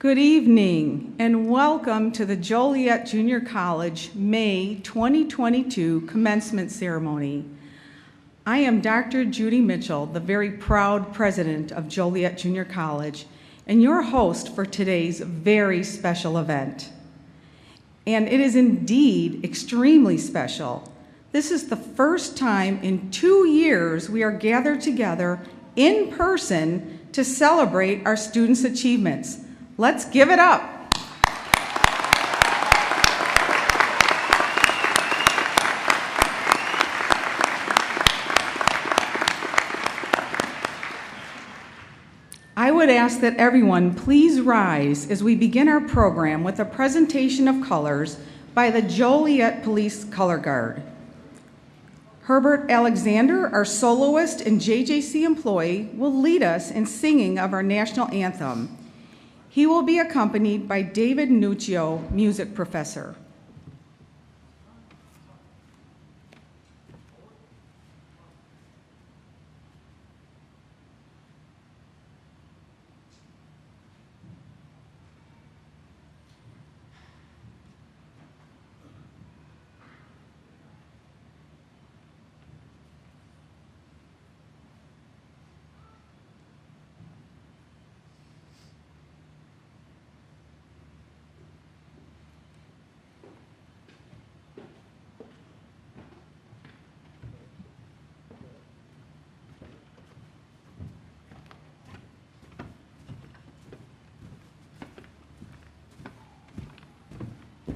Good evening and welcome to the Joliet Junior College May 2022 Commencement Ceremony. I am Dr. Judy Mitchell, the very proud president of Joliet Junior College and your host for today's very special event. And it is indeed extremely special. This is the first time in 2 years we are gathered together in person to celebrate our students' achievements. Let's give it up. I would ask that everyone please rise as we begin our program with a presentation of colors by the Joliet Police Color Guard. Herbert Alexander, our soloist and JJC employee, will lead us in singing of our national anthem. He will be accompanied by David Nuccio, music professor.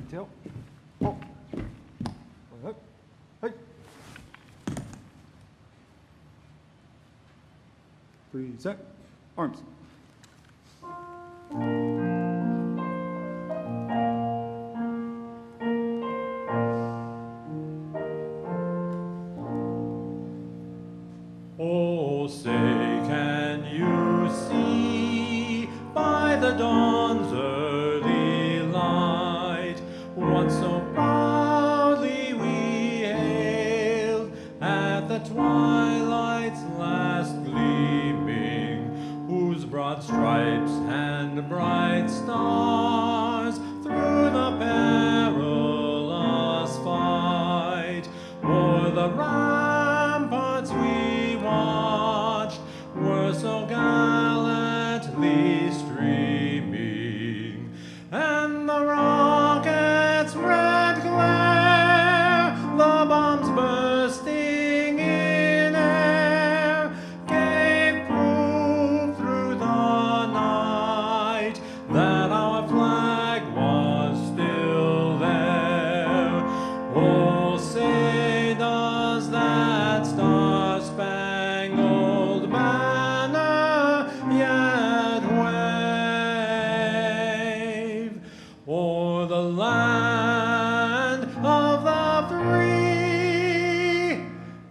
Tail. Oh. Hey. Reset. Arms. Oh, say, can you see by the dawn's early light what so proudly we hailed at the twilight's last gleaming, whose broad stripes and bright stars through the perilous fight o'er the ramparts we watched were so gallantly streaming, and the rockets' red glare, the bombs bursting in air, gave proof through the night that our flag was still there. Oh, say does that star-spangled banner yet wave o'er the land of the free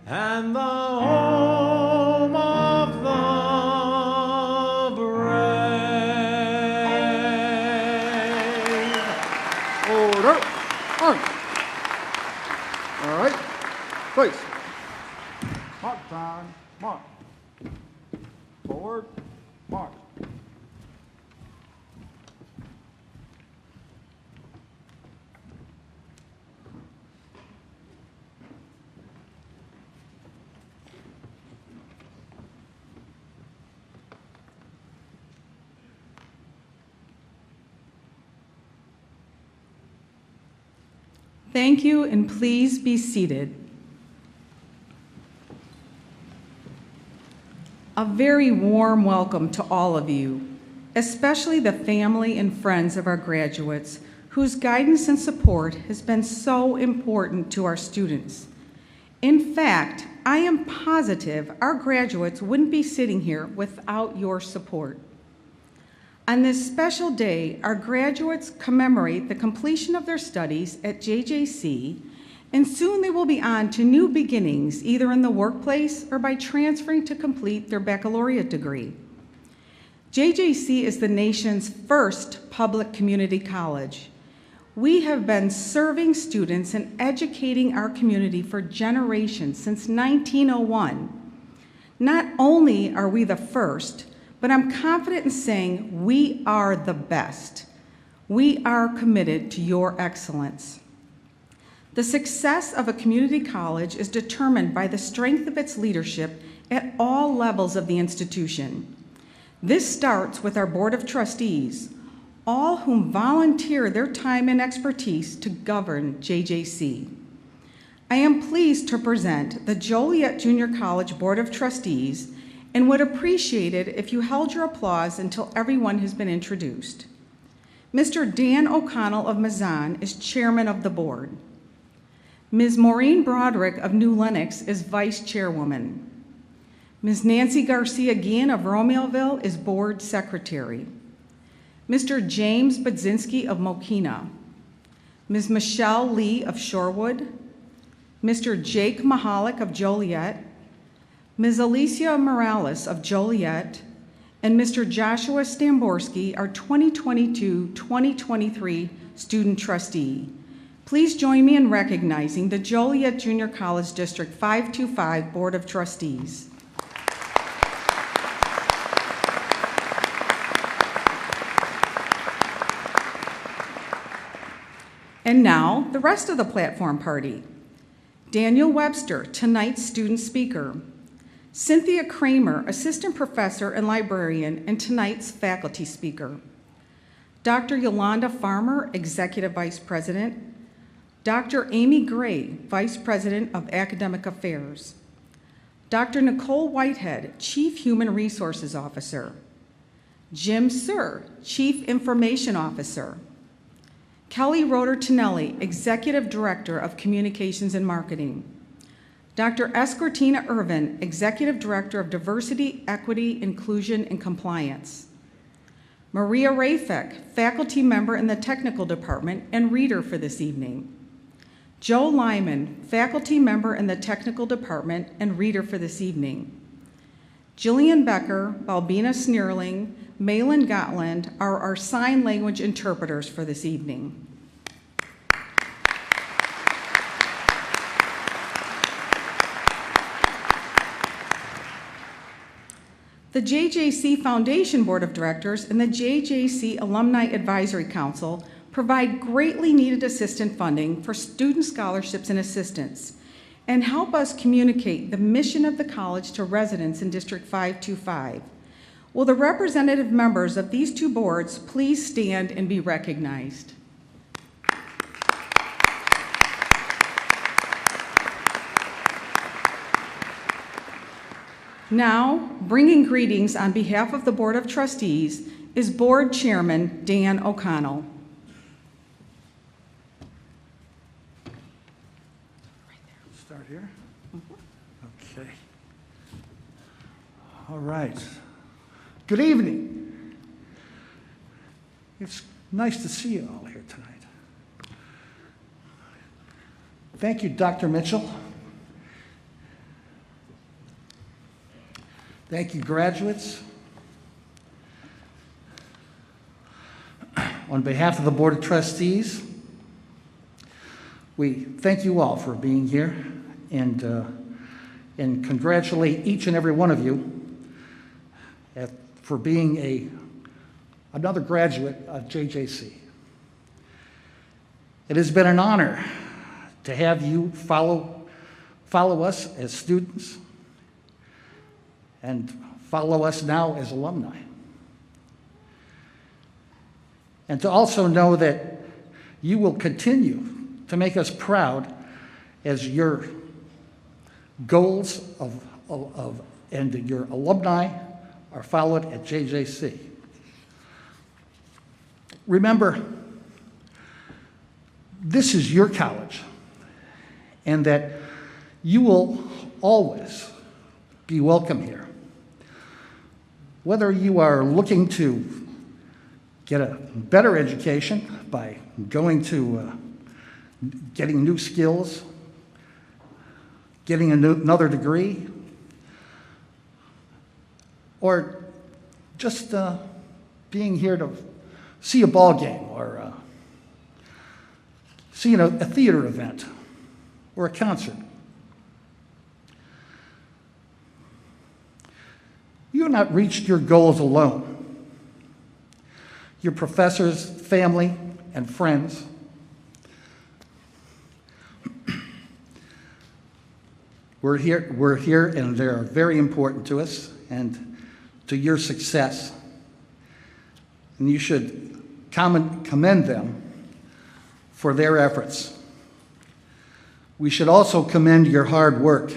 and the home of the brave? Order. Arms. All right. Place. Mark time. Mark. Forward. Mark. Thank you, and please be seated. A very warm welcome to all of you, especially the family and friends of our graduates, whose guidance and support has been so important to our students. In fact, I am positive our graduates wouldn't be sitting here without your support. On this special day, our graduates commemorate the completion of their studies at JJC, and soon they will be on to new beginnings, either in the workplace or by transferring to complete their baccalaureate degree. JJC is the nation's first public community college. We have been serving students and educating our community for generations, since 1901. Not only are we the first, but but I'm confident in saying we are the best. We are committed to your excellence. The success of a community college is determined by the strength of its leadership at all levels of the institution. This starts with our Board of Trustees, all whom volunteer their time and expertise to govern JJC. I am pleased to present the Joliet Junior College Board of Trustees and would appreciate it if you held your applause until everyone has been introduced. Mr. Dan O'Connell of Mazan is chairman of the board. Ms. Maureen Broderick of New Lenox is vice chairwoman. Ms. Nancy Garcia Guillen of Romeoville is board secretary. Mr. James Budzinski of Mokina. Ms. Michelle Lee of Shorewood. Mr. Jake Mahalik of Joliet. Ms. Alicia Morales of Joliet, and Mr. Joshua Stamborski, our 2022-2023 student trustee. Please join me in recognizing the Joliet Junior College District 525 Board of Trustees. And now, the rest of the platform party. Daniel Webster, tonight's student speaker. Cynthia Kramer, assistant professor and librarian, and tonight's faculty speaker. Dr. Yolanda Farmer, executive vice president. Dr. Amy Gray, vice president of academic affairs. Dr. Nicole Whitehead, chief human resources officer. Jim Sir, chief information officer. Kelly Roeder Tonelli, executive director of communications and marketing. Dr. Escortina Irvin, Executive Director of Diversity, Equity, Inclusion, and Compliance. Maria Rafek, faculty member in the technical department and reader for this evening. Joe Lyman, faculty member in the technical department and reader for this evening. Jillian Becker, Balbina Sneerling, Malin Gotland are our sign language interpreters for this evening. The JJC Foundation Board of Directors and the JJC Alumni Advisory Council provide greatly needed assistant funding for student scholarships and assistance and help us communicate the mission of the college to residents in District 525. Will the representative members of these two boards please stand and be recognized? Now, bringing greetings on behalf of the Board of Trustees is Board Chairman Dan O'Connell. Start here. Okay. All right. Good evening. It's nice to see you all here tonight. Thank you, Dr. Mitchell. Thank you, graduates. On behalf of the Board of Trustees, we thank you all for being here and congratulate each and every one of you for being another graduate of JJC. It has been an honor to have you follow us as students and follow us now as alumni. And to also know that you will continue to make us proud as your goals and your alumni are followed at JJC. Remember, this is your college, and that you will always be welcome here. Whether you are looking to get a better education by going to getting new skills, getting another degree, or just being here to see a ball game or see a theater event or a concert. You have not reached your goals alone. Your professors, family, and friends we're here, and they're very important to us and to your success. And you should commend them for their efforts. We should also commend your hard work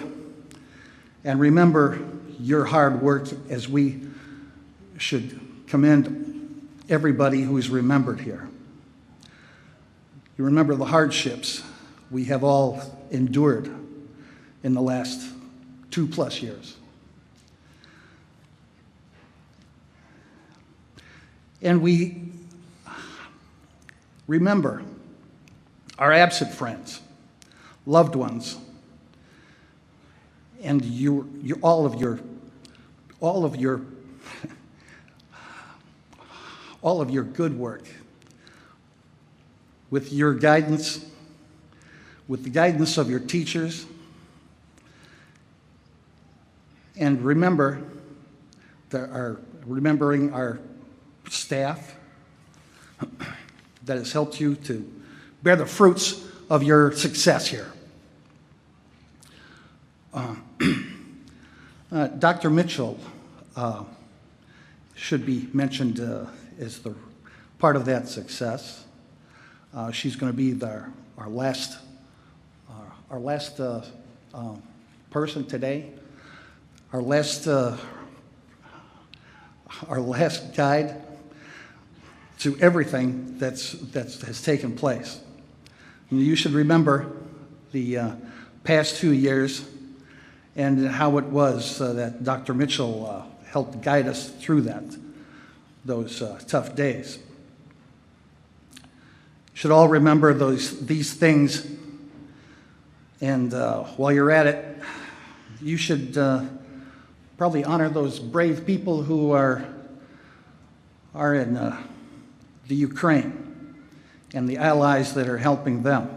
and remember your hard work as we should commend everybody who is remembered here. You remember the hardships we have all endured in the last 2+ years. And we remember our absent friends, loved ones, and all of your good work with your guidance, with the guidance of your teachers. And remembering our staff that has helped you to bear the fruits of your success here. Dr. Mitchell should be mentioned as the part of that success. She's going to be our last person today, our last guide to everything that has taken place. And you should remember the past 2 years and how it was that Dr. Mitchell helped guide us through those tough days. You should all remember these things, and while you're at it, you should probably honor those brave people who are in the Ukraine and the allies that are helping them.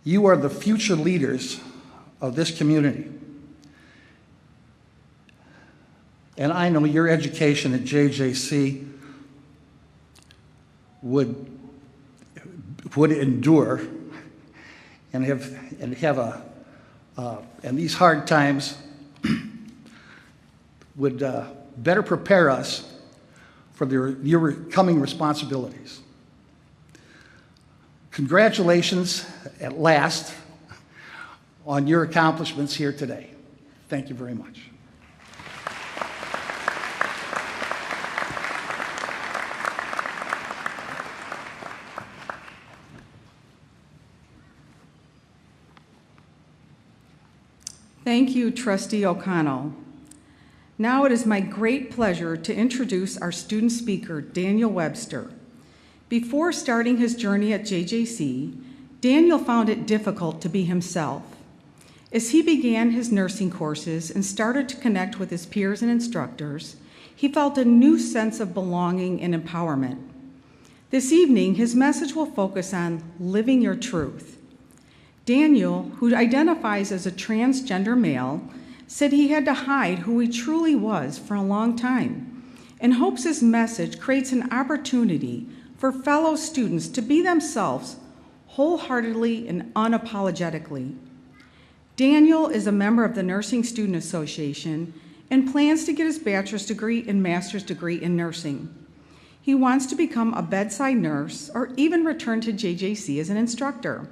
You are the future leaders of this community. And I know your education at JJC would endure and and these hard times would better prepare us for your coming responsibilities. Congratulations at last on your accomplishments here today. Thank you very much. Thank you, Trustee O'Connell. Now it is my great pleasure to introduce our student speaker, Daniel Webster. Before starting his journey at JJC, Daniel found it difficult to be himself. As he began his nursing courses and started to connect with his peers and instructors, he felt a new sense of belonging and empowerment. This evening, his message will focus on living your truth. Daniel, who identifies as a transgender male, said he had to hide who he truly was for a long time and hopes his message creates an opportunity for fellow students to be themselves wholeheartedly and unapologetically. Daniel is a member of the Nursing Student Association and plans to get his bachelor's degree and master's degree in nursing. He wants to become a bedside nurse or even return to JJC as an instructor.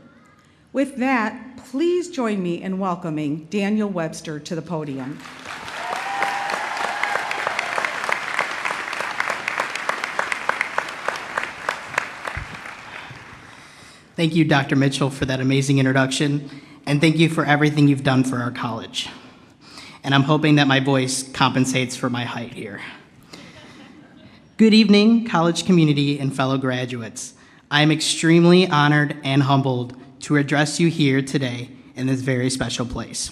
With that, please join me in welcoming Daniel Webster to the podium. Thank you, Dr. Mitchell, for that amazing introduction, and thank you for everything you've done for our college. And I'm hoping that my voice compensates for my height here. Good evening, college community and fellow graduates. I am extremely honored and humbled to address you here today in this very special place.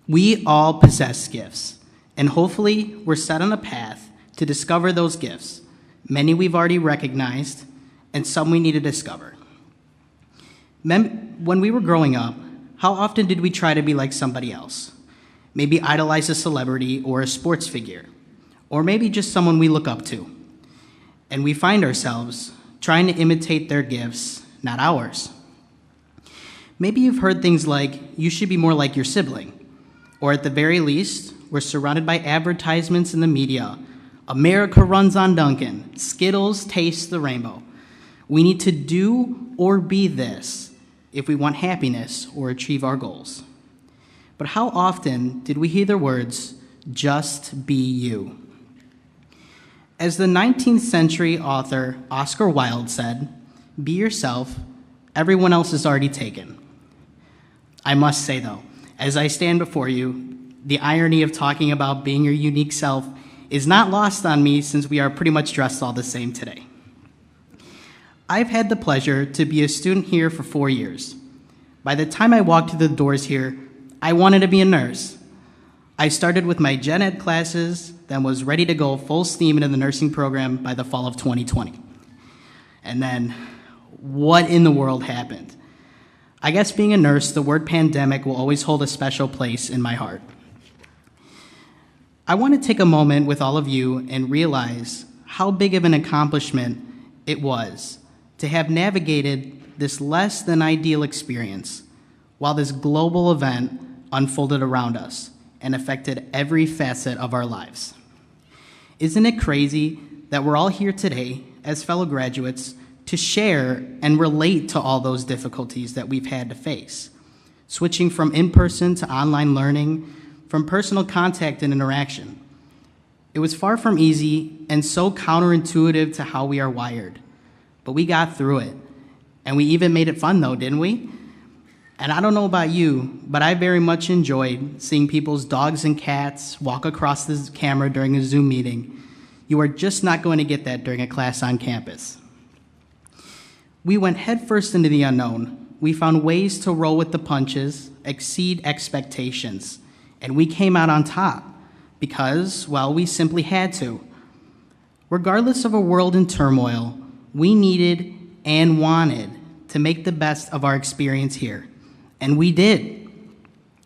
We all possess gifts, and hopefully we're set on a path to discover those gifts. Many we've already recognized, and some we need to discover. When we were growing up, how often did we try to be like somebody else? maybe idolize a celebrity or a sports figure, or maybe just someone we look up to. And we find ourselves trying to imitate their gifts, not ours. Maybe you've heard things like, you should be more like your sibling, or at the very least, we're surrounded by advertisements in the media. America runs on Dunkin', Skittles taste the rainbow. We need to do or be this if we want happiness or achieve our goals. But how often did we hear the words, just be you? As the 19th century author Oscar Wilde said, be yourself, everyone else is already taken. I must say though, as I stand before you, the irony of talking about being your unique self is not lost on me since we are pretty much dressed all the same today. I've had the pleasure to be a student here for 4 years. By the time I walked through the doors here, I wanted to be a nurse. I started with my gen ed classes, then was ready to go full steam into the nursing program by the fall of 2020. And then, what in the world happened? I guess being a nurse, the word pandemic will always hold a special place in my heart. I want to take a moment with all of you and realize how big of an accomplishment it was to have navigated this less than ideal experience while this global event unfolded around us and affected every facet of our lives. Isn't it crazy that we're all here today as fellow graduates to share and relate to all those difficulties that we've had to face, switching from in-person to online learning, from personal contact and interaction. It was far from easy and so counterintuitive to how we are wired, but we got through it. And we even made it fun though, didn't we? And I don't know about you, but I very much enjoyed seeing people's dogs and cats walk across the camera during a Zoom meeting. You are just not going to get that during a class on campus. We went headfirst into the unknown. We found ways to roll with the punches, exceed expectations, and we came out on top because, well, we simply had to. Regardless of a world in turmoil, we needed and wanted to make the best of our experience here, and we did.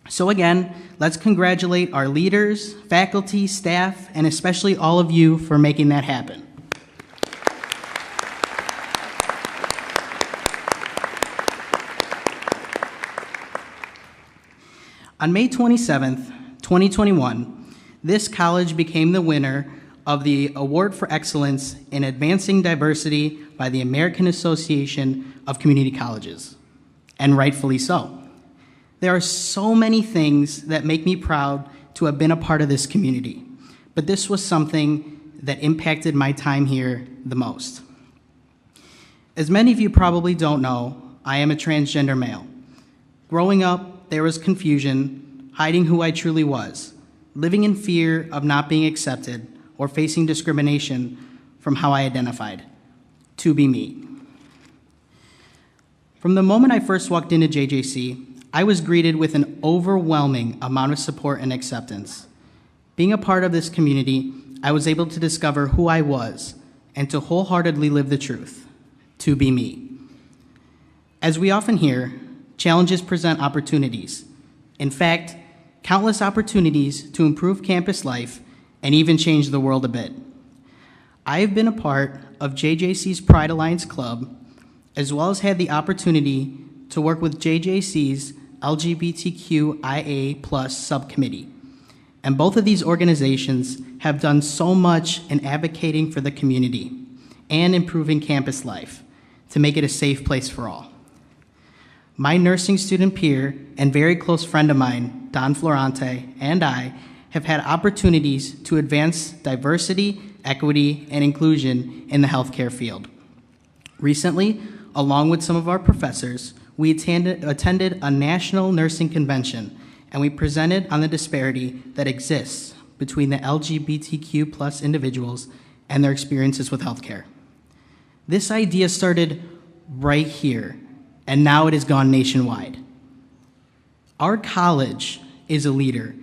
So again, let's congratulate our leaders, faculty, staff, and especially all of you for making that happen. On May 27th, 2021, this college became the winner of the Award for Excellence in Advancing Diversity by the American Association of Community Colleges, and rightfully so. There are so many things that make me proud to have been a part of this community, but this was something that impacted my time here the most. As many of you probably don't know, I am a transgender male. Growing up, there was confusion, hiding who I truly was, living in fear of not being accepted or facing discrimination from how I identified, to be me. From the moment I first walked into JJC, I was greeted with an overwhelming amount of support and acceptance. Being a part of this community, I was able to discover who I was and to wholeheartedly live the truth, to be me. As we often hear, challenges present opportunities. In fact, countless opportunities to improve campus life and even change the world a bit. I have been a part of JJC's Pride Alliance Club, as well as had the opportunity to work with JJC's LGBTQIA+ subcommittee. And both of these organizations have done so much in advocating for the community and improving campus life to make it a safe place for all. My nursing student peer and very close friend of mine, Don Florante, and I have had opportunities to advance diversity, equity, and inclusion in the healthcare field. Recently, along with some of our professors, we attended a national nursing convention, and we presented on the disparity that exists between the LGBTQ+ individuals and their experiences with healthcare. This idea started right here, and now it has gone nationwide. Our college is a leader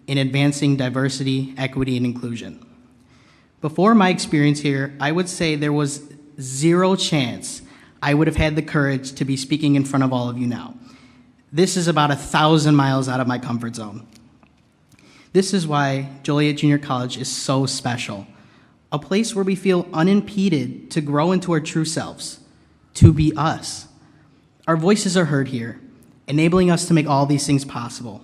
in advancing diversity, equity, and inclusion. Before my experience here, I would say there was zero chance I would have had the courage to be speaking in front of all of you now. This is about 1,000 miles out of my comfort zone. This is why Joliet Junior College is so special, a place where we feel unimpeded to grow into our true selves, to be us. Our voices are heard here, enabling us to make all these things possible.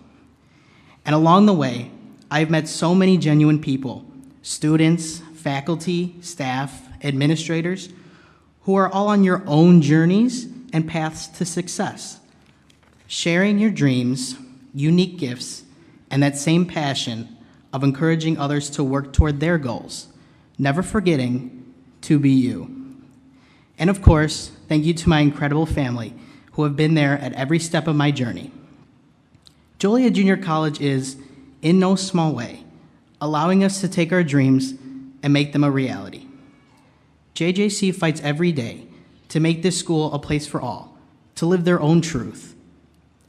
And along the way, I've met so many genuine people, students, faculty, staff, administrators, who are all on your own journeys and paths to success, sharing your dreams, unique gifts, and that same passion of encouraging others to work toward their goals, never forgetting to be you. And of course, thank you to my incredible family who have been there at every step of my journey. Joliet Junior College is, in no small way, allowing us to take our dreams and make them a reality. JJC fights every day to make this school a place for all, to live their own truth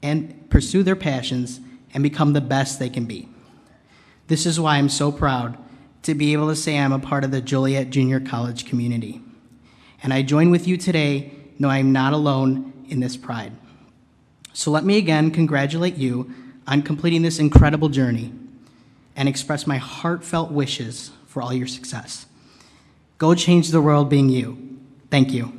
and pursue their passions and become the best they can be. This is why I'm so proud to be able to say I'm a part of the Joliet Junior College community. And I join with you today, knowing I'm not alone in this pride. So let me again congratulate you on completing this incredible journey and express my heartfelt wishes for all your success. Go change the world being you. Thank you.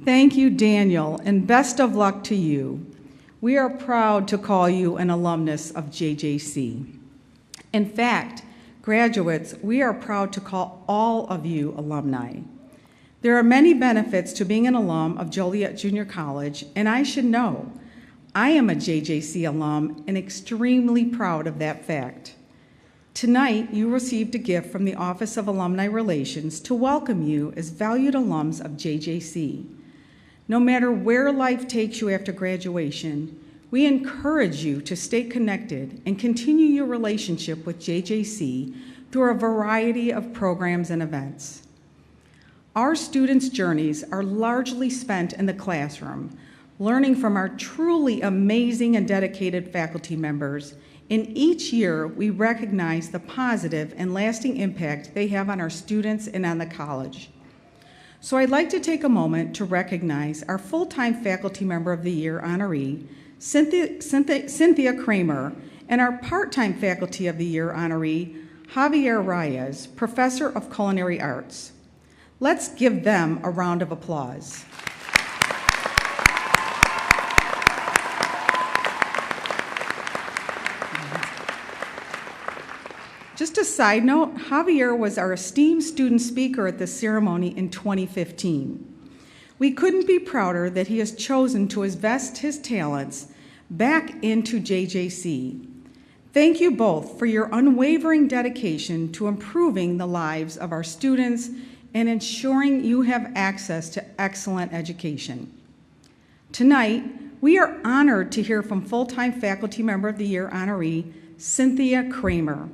Thank you, Daniel, and best of luck to you. We are proud to call you an alumnus of JJC. In fact, graduates, we are proud to call all of you alumni. There are many benefits to being an alum of Joliet Junior College, and I should know, I am a JJC alum and extremely proud of that fact. Tonight, you received a gift from the Office of Alumni Relations to welcome you as valued alums of JJC. No matter where life takes you after graduation, we encourage you to stay connected and continue your relationship with JJC through a variety of programs and events. Our students' journeys are largely spent in the classroom, learning from our truly amazing and dedicated faculty members. And each year, we recognize the positive and lasting impact they have on our students and on the college. So I'd like to take a moment to recognize our full-time Faculty Member of the Year honoree, Cynthia Kramer, and our part-time Faculty of the Year honoree, Javier Reyes, Professor of Culinary Arts. Let's give them a round of applause. Just a side note, Javier was our esteemed student speaker at the ceremony in 2015. We couldn't be prouder that he has chosen to invest his talents back into JJC. Thank you both for your unwavering dedication to improving the lives of our students and ensuring you have access to excellent education. Tonight, we are honored to hear from full-time Faculty Member of the Year honoree, Cynthia Kramer.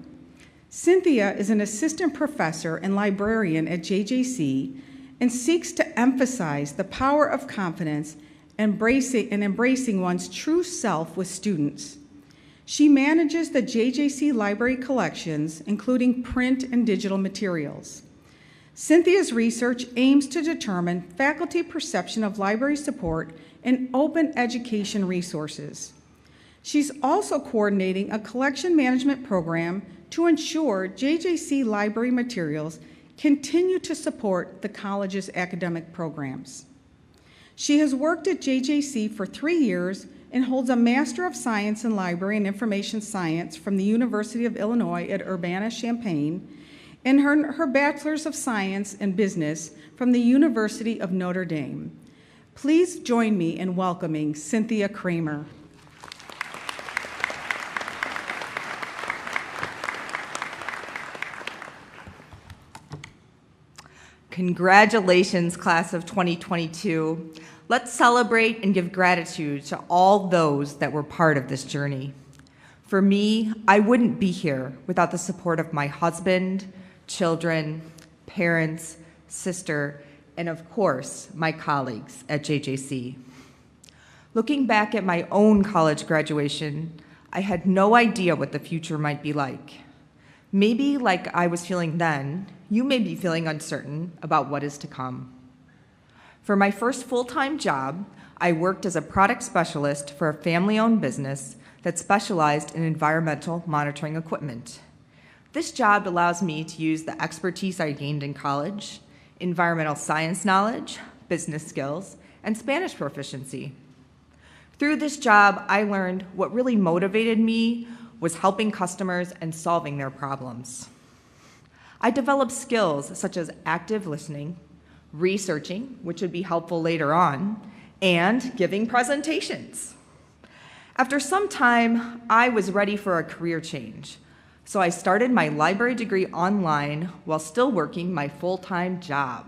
Cynthia is an assistant professor and librarian at JJC and seeks to emphasize the power of confidence and embracing one's true self with students. She manages the JJC library collections, including print and digital materials. Cynthia's research aims to determine faculty perception of library support and open education resources. She's also coordinating a collection management program to ensure JJC library materials continue to support the college's academic programs. She has worked at JJC for 3 years and holds a Master of Science in Library and Information Science from the University of Illinois at Urbana-Champaign and her Bachelor's of Science in Business from the University of Notre Dame. Please join me in welcoming Cynthia Kramer. Congratulations, class of 2022. Let's celebrate and give gratitude to all those that were part of this journey. For me, I wouldn't be here without the support of my husband, children, parents, sister, and of course, my colleagues at JJC. Looking back at my own college graduation, I had no idea what the future might be like. Maybe like I was feeling then, you may be feeling uncertain about what is to come. For my first full-time job, I worked as a product specialist for a family-owned business that specialized in environmental monitoring equipment. This job allows me to use the expertise I gained in college, environmental science knowledge, business skills, and Spanish proficiency. Through this job, I learned what really motivated me was helping customers and solving their problems. I developed skills such as active listening, researching, which would be helpful later on, and giving presentations. After some time, I was ready for a career change, so I started my library degree online while still working my full-time job.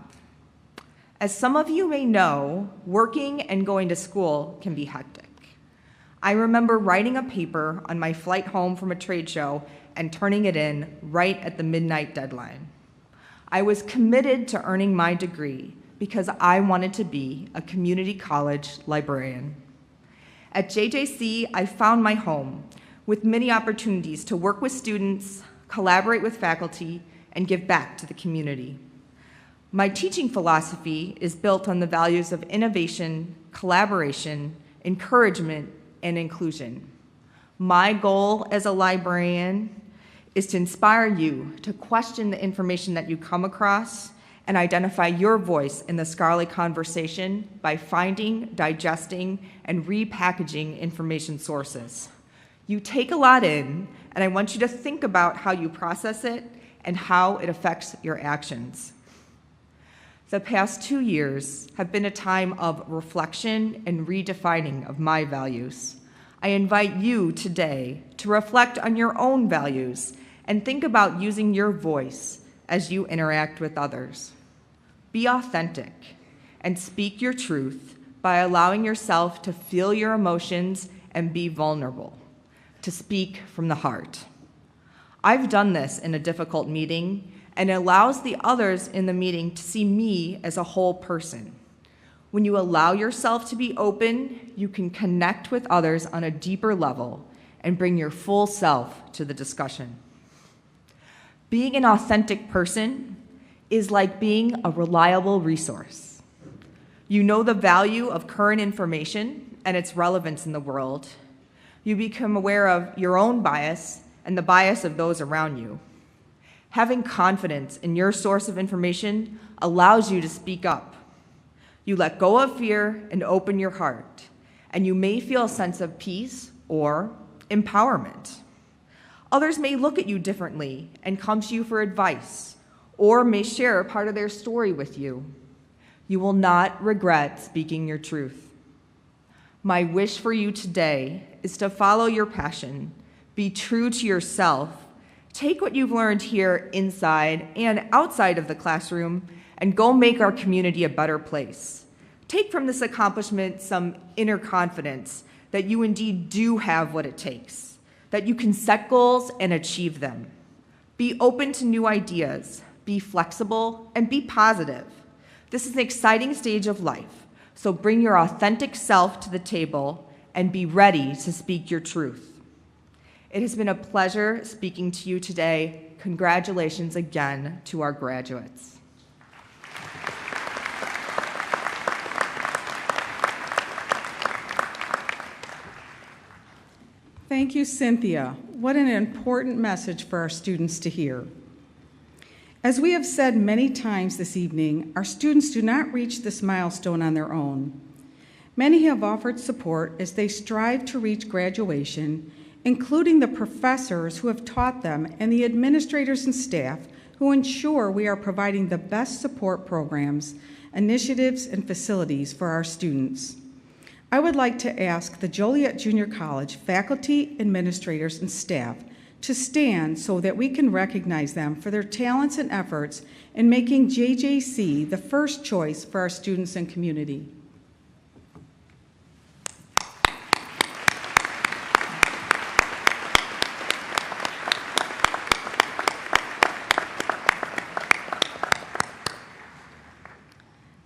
As some of you may know, working and going to school can be hectic. I remember writing a paper on my flight home from a trade show and turning it in right at the midnight deadline. I was committed to earning my degree because I wanted to be a community college librarian. At JJC, I found my home with many opportunities to work with students, collaborate with faculty, and give back to the community. My teaching philosophy is built on the values of innovation, collaboration, encouragement, and inclusion. My goal as a librarian is to inspire you to question the information that you come across and identify your voice in the scholarly conversation by finding, digesting, and repackaging information sources. You take a lot in, and I want you to think about how you process it and how it affects your actions. The past 2 years have been a time of reflection and redefining of my values. I invite you today to reflect on your own values and think about using your voice as you interact with others. Be authentic and speak your truth by allowing yourself to feel your emotions and be vulnerable, to speak from the heart. I've done this in a difficult meeting, and it allows the others in the meeting to see me as a whole person. When you allow yourself to be open, you can connect with others on a deeper level and bring your full self to the discussion. Being an authentic person is like being a reliable resource. You know the value of current information and its relevance in the world. You become aware of your own bias and the bias of those around you. Having confidence in your source of information allows you to speak up. You let go of fear and open your heart, and you may feel a sense of peace or empowerment. Others may look at you differently and come to you for advice, or may share a part of their story with you. You will not regret speaking your truth. My wish for you today is to follow your passion, be true to yourself, take what you've learned here inside and outside of the classroom, and go make our community a better place. Take from this accomplishment some inner confidence that you indeed do have what it takes, that you can set goals and achieve them. Be open to new ideas, be flexible, and be positive. This is an exciting stage of life, so bring your authentic self to the table and be ready to speak your truth. It has been a pleasure speaking to you today. Congratulations again to our graduates. Thank you, Cynthia. What an important message for our students to hear. As we have said many times this evening, our students do not reach this milestone on their own. Many have offered support as they strive to reach graduation, including the professors who have taught them and the administrators and staff who ensure we are providing the best support programs, initiatives, and facilities for our students. I would like to ask the Joliet Junior College faculty, administrators, and staff to stand so that we can recognize them for their talents and efforts in making JJC the first choice for our students and community.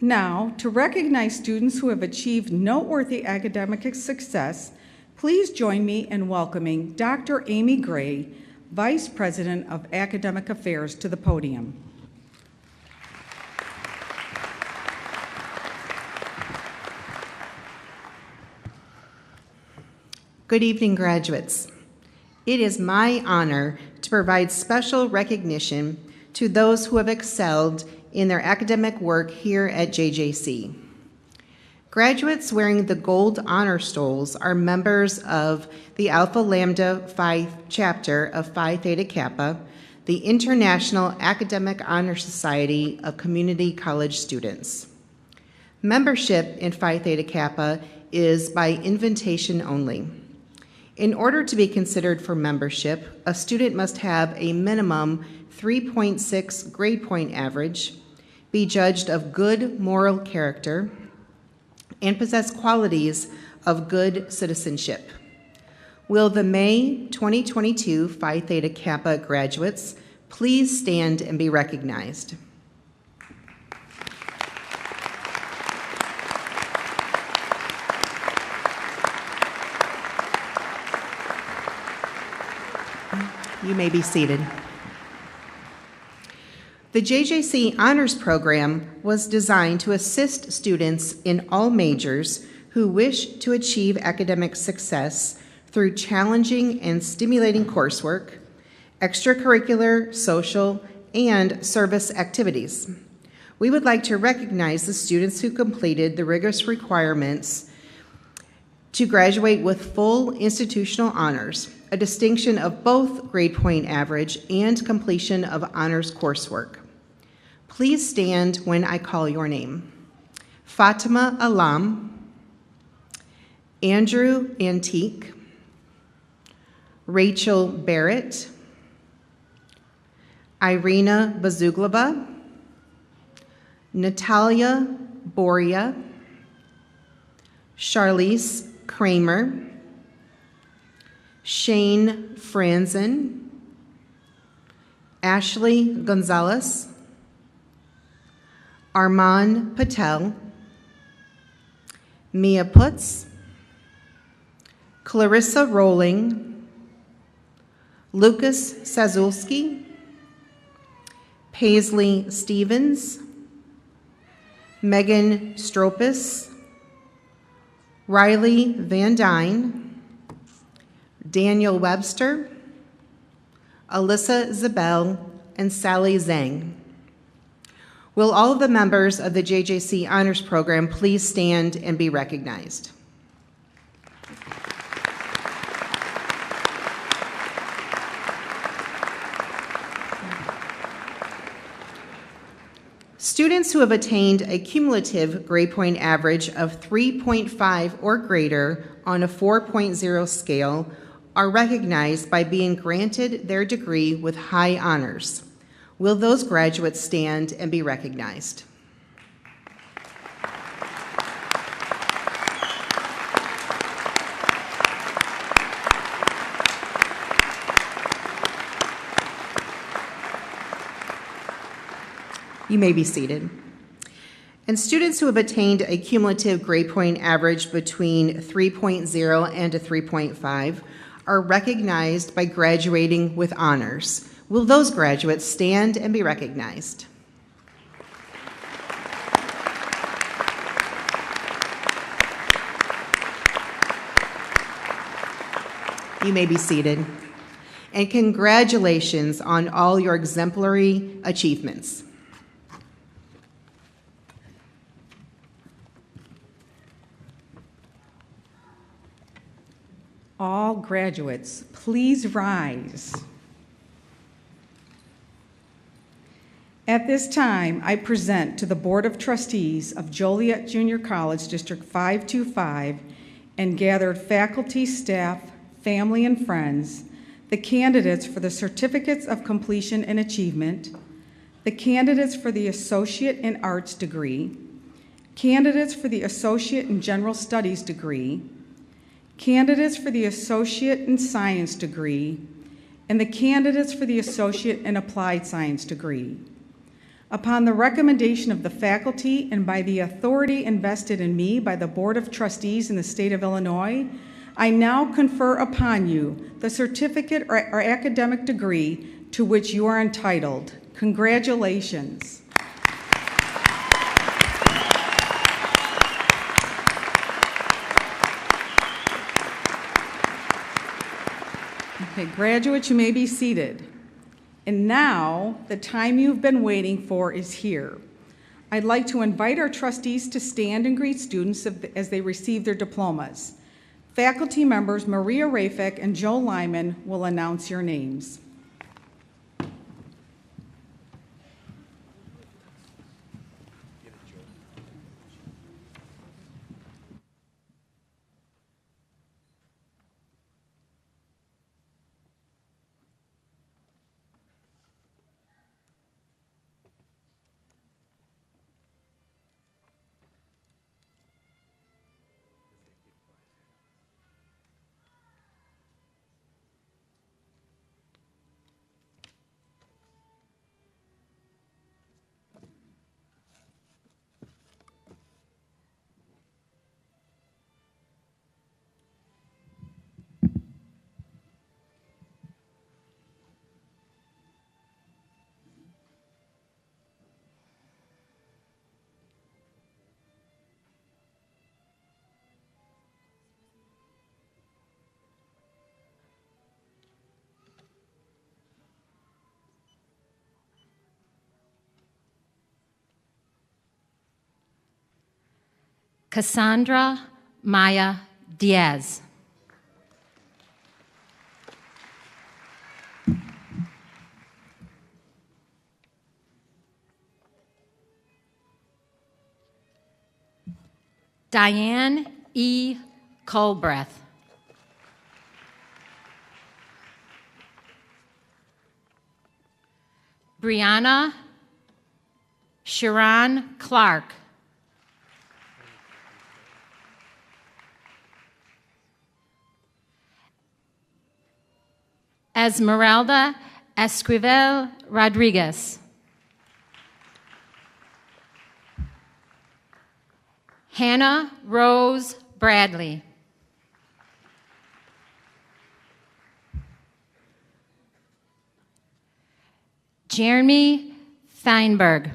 Now, to recognize students who have achieved noteworthy academic success, please join me in welcoming Dr. Amy Gray, Vice President of Academic Affairs, to the podium. Good evening, graduates. It is my honor to provide special recognition to those who have excelled in their academic work here at JJC. Graduates wearing the gold honor stoles are members of the Alpha Lambda Phi chapter of Phi Theta Kappa, the International Academic Honor Society of Community College Students. Membership in Phi Theta Kappa is by invitation only. In order to be considered for membership, a student must have a minimum 3.6 grade point average, be judged of good moral character, and possess qualities of good citizenship. Will the May 2022 Phi Theta Kappa graduates please stand and be recognized? You may be seated. The Jjc Honors Program was designed to assist students in all majors who wish to achieve academic success through challenging and stimulating coursework, extracurricular, social, and service activities. We would like to recognize the students who completed the rigorous requirements to graduate with full institutional honors, a distinction of both grade point average and completion of honors coursework. Please stand when I call your name. Fatima Alam, Andrew Antique, Rachel Barrett, Irina Bazuglava, Natalia Boria, Charlize Kramer, Shane Franzen, Ashley Gonzalez, Arman Patel, Mia Putz, Clarissa Rowling, Lucas Sazulski, Paisley Stevens, Megan Stropis, Riley Van Dyne, Daniel Webster, Alyssa Zabel, and Sally Zhang. Will all of the members of the Jjc Honors Program please stand and be recognized? Students who have attained a cumulative grade point average of 3.5 or greater on a 4.0 scale are recognized by being granted their degree with high honors. Will those graduates stand and be recognized? You may be seated. And students who have attained a cumulative grade point average between 3.0 and a 3.5 are recognized by graduating with honors. Will those graduates stand and be recognized? You may be seated. And congratulations on all your exemplary achievements. All graduates, please rise. At this time, I present to the Board of Trustees of Joliet Junior College District 525 and gathered faculty, staff, family, and friends, the candidates for the Certificates of Completion and Achievement, the candidates for the Associate in Arts degree, candidates for the Associate in General Studies degree, candidates for the Associate in Science degree, and the candidates for the Associate in Applied Science degree. Upon the recommendation of the faculty and by the authority invested in me by the Board of Trustees in the state of Illinois, I now confer upon you the certificate or academic degree to which you are entitled. Congratulations. Okay, graduates, you may be seated. And now, the time you've been waiting for is here. I'd like to invite our trustees to stand and greet students as they receive their diplomas. Faculty members Maria Rafik and Joe Lyman will announce your names. Cassandra Maya Diaz. Diane E. Culbreth. Brianna Sharon Clark. Esmeralda Esquivel Rodriguez. Hannah Rose Bradley. Jeremy Feinberg.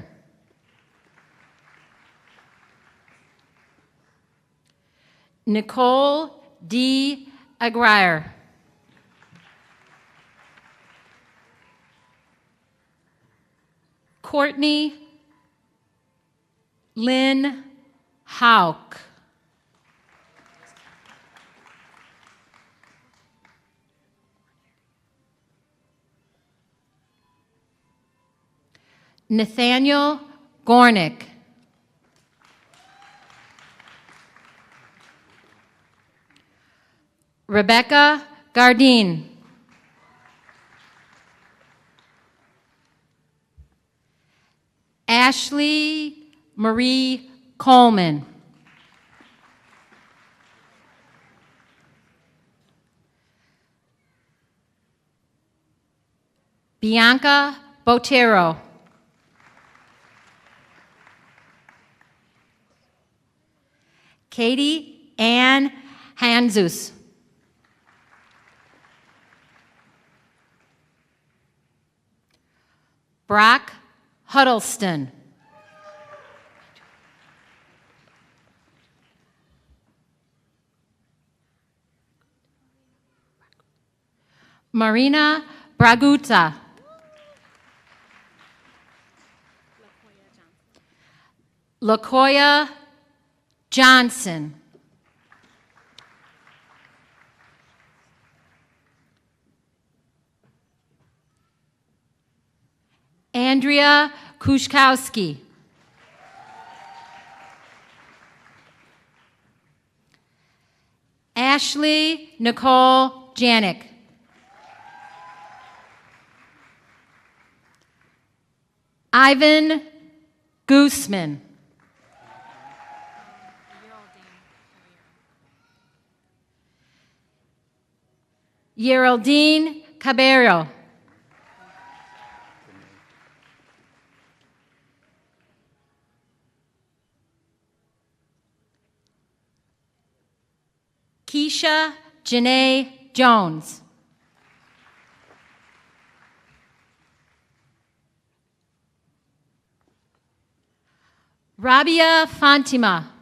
Nicole D. Aguirre. Courtney Lynn Hauk. Nathaniel Gornick. Rebecca Gardine. Ashley Marie Coleman. Bianca Botero. Katie Ann Hanzus. Brock Huddleston. Marina Braguta. LaKoya Johnson. Andrea Kuszkowski. Ashley Nicole Janik. Ivan Gooseman. Geraldine Cabero. Keisha Janae Jones. Rabia Fatima.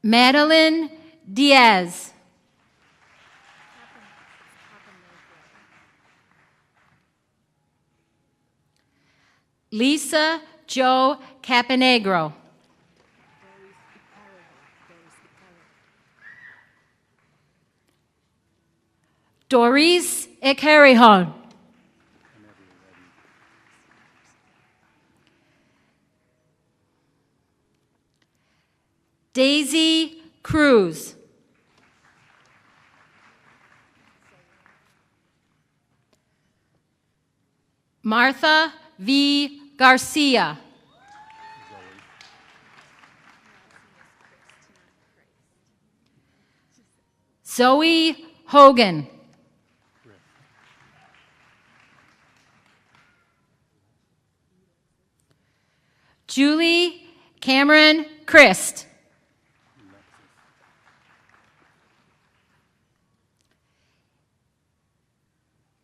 Madeline Diaz. Lisa Jo Caponegro. Doris Ekerijon. Daisy Cruz. Martha V. Garcia. Zoe Hogan. Julie Cameron Christ.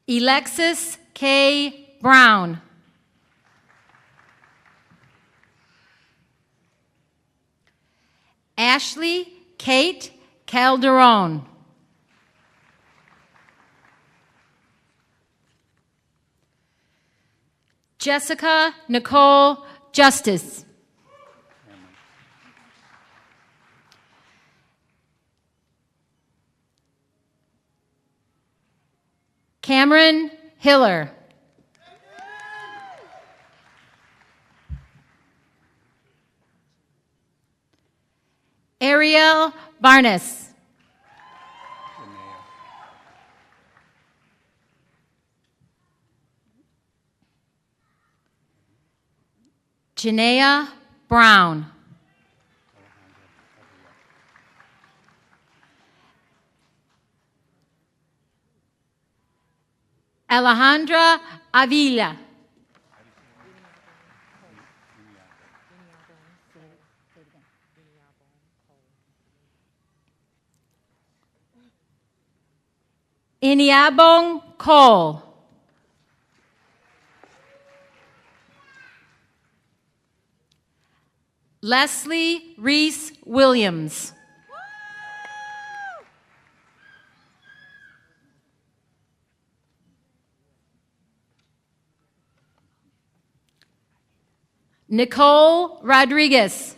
Alexis K. Brown. Ashley Kate Calderon. Jessica Nicole Justice. Cameron Hiller. Ariel Barnes. Janaea Brown. Alejandra Avila. Iniabong Cole. Leslie Reese Williams. Nicole Rodriguez.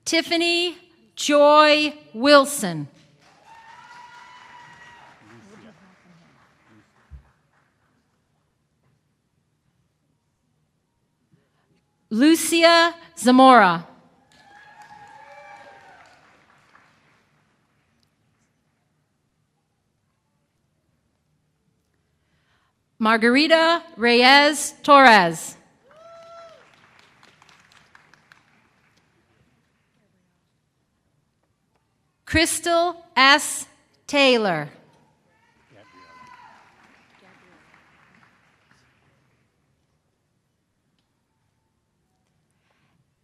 Tiffany Joy Wilson. Lucia Zamora. Margarita Reyes Torres. Crystal S. Taylor.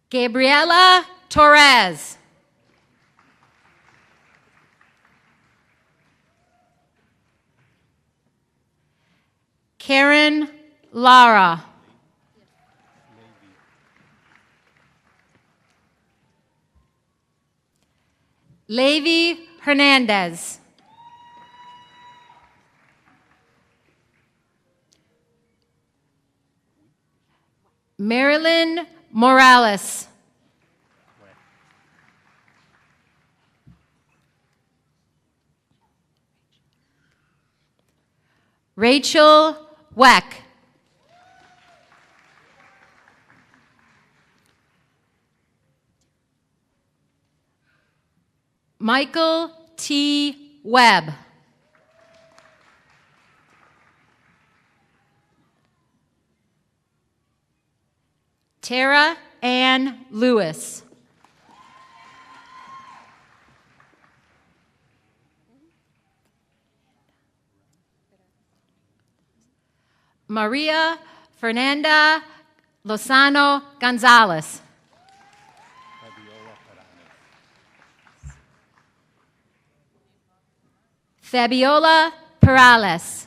Gabriela Torres. Karen Lara. Levi Hernandez. Marilyn Morales. Rachel Weck. Michael T. Webb. Tara Ann Lewis. Maria Fernanda Lozano Gonzalez. Fabiola Perales.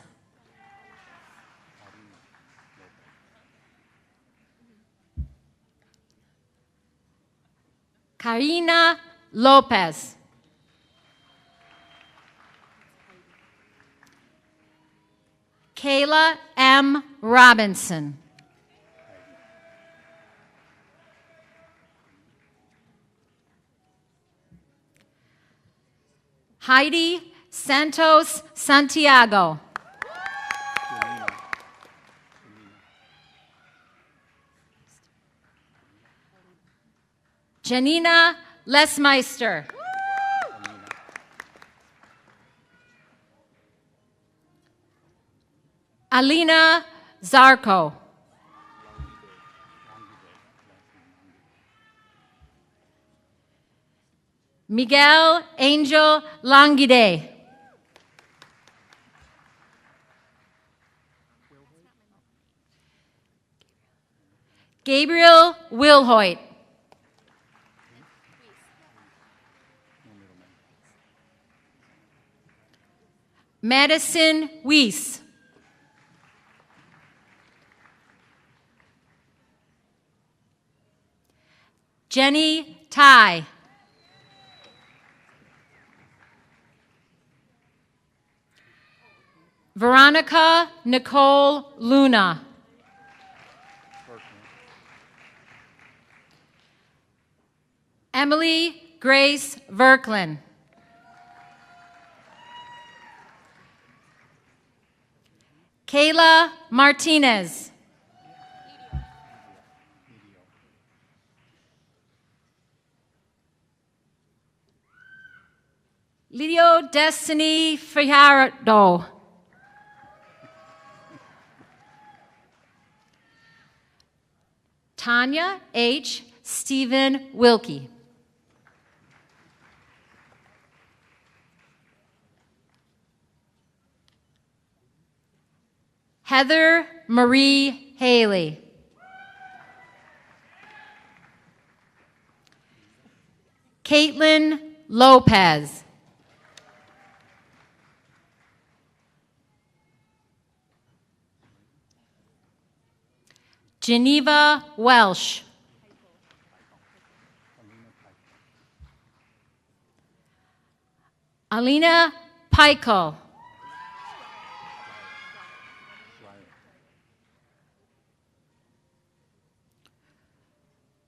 Karina Lopez. Kayla M. Robinson. Heidi Santos Santiago. Janina Lesmeister. Alina Zarco. Miguel Angel Langide. Gabriel Wilhoit. Madison Weiss. Jenny Tai. Veronica Nicole Luna. Emily Grace Verklin. Kayla Martinez. Lidio Destiny Fajardo. Tanya H. Stephen Wilkie. Heather Marie Haley. Caitlin Lopez. Geneva Welsh. Alina Peichel.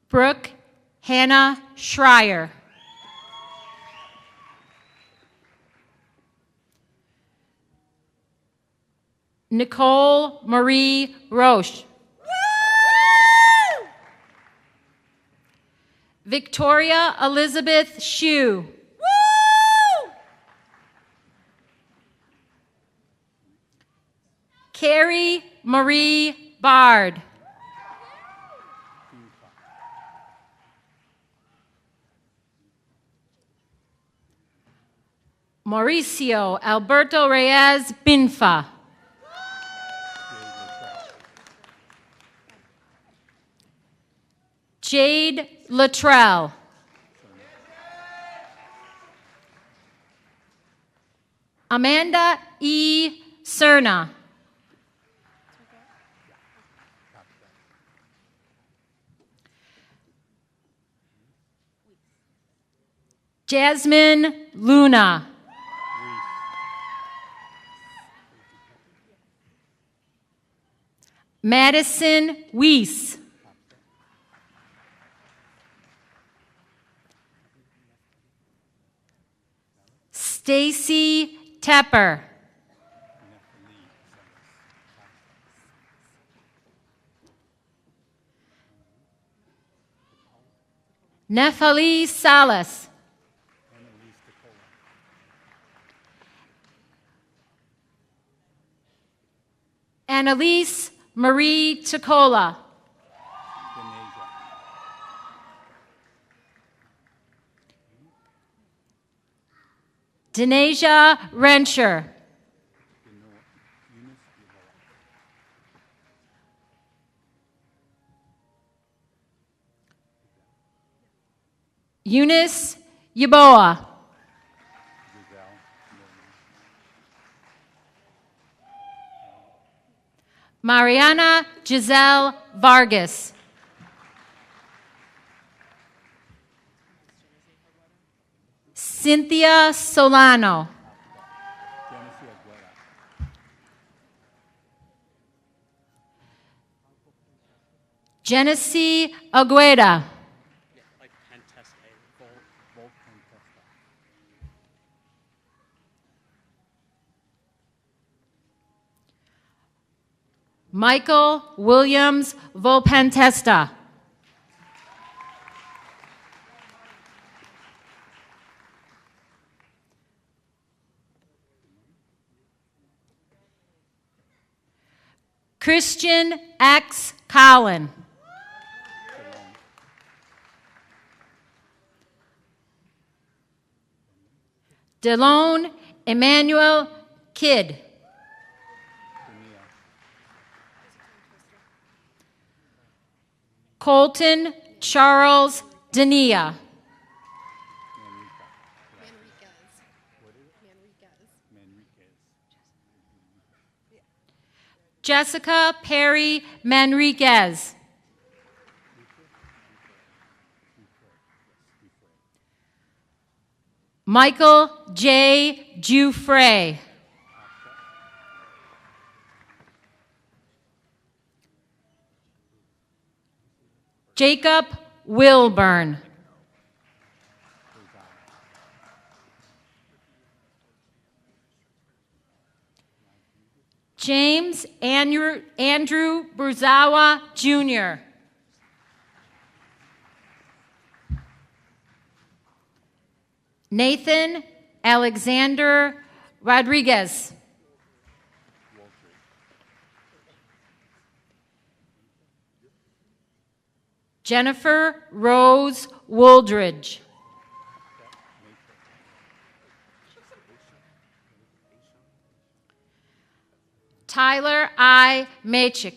Brooke Hannah Schreier. Nicole Marie Roche. Victoria Elizabeth Shue. Carrie Marie Bard. Mauricio Alberto Reyes Binfa. Jade Luttrell. Amanda E. Cerna. Jasmine Luna. Madison Weiss. Stacy Tepper. Nephali Salas. Annalise Marie Ticola. Denasia Rencher. Eunice Yaboa. Mariana Giselle Vargas. Cynthia Solano. Jjc Agueda. Michael Williams Volpentesta. Christian X. Collin. Delone Emmanuel Kidd. Colton Charles Dania. Jessica Perry Manriquez. Michael J. Giuffre. Jacob Wilburn. James Andrew Burzawa Jr. Nathan Alexander Rodriguez. Jennifer Rose Wooldridge. Tyler I. Machik.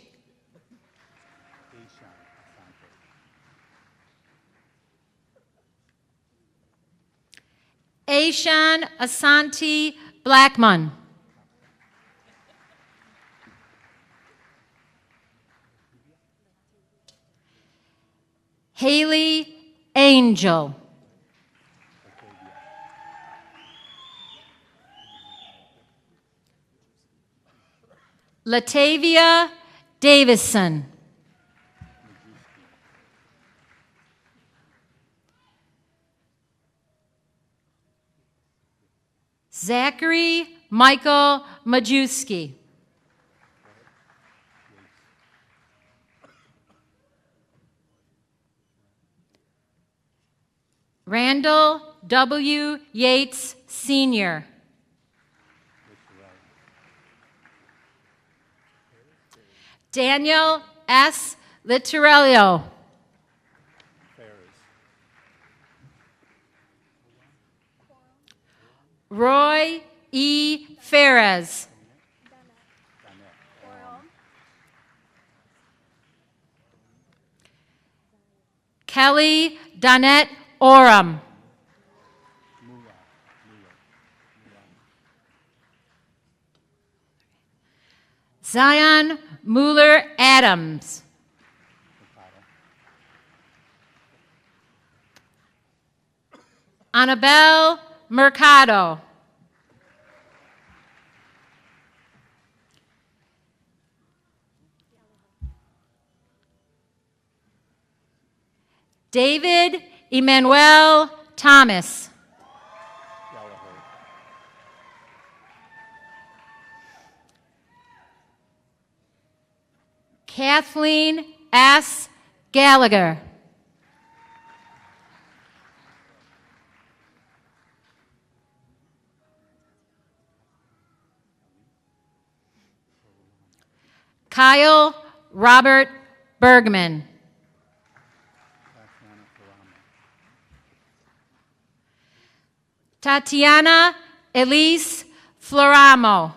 Aishan Asante Blackman. Haley Angel. Latavia Davison. Zachary Michael Majewski. Randall W. Yates, Sr. Daniel S. Littorello. Roy E. Ferez. Kelly Donette Oram. Zion Mueller Adams. Annabelle Mercado. David Emmanuel Thomas. Kathleen S. Gallagher. Kyle Robert Bergman. Tatiana Elise Floramo.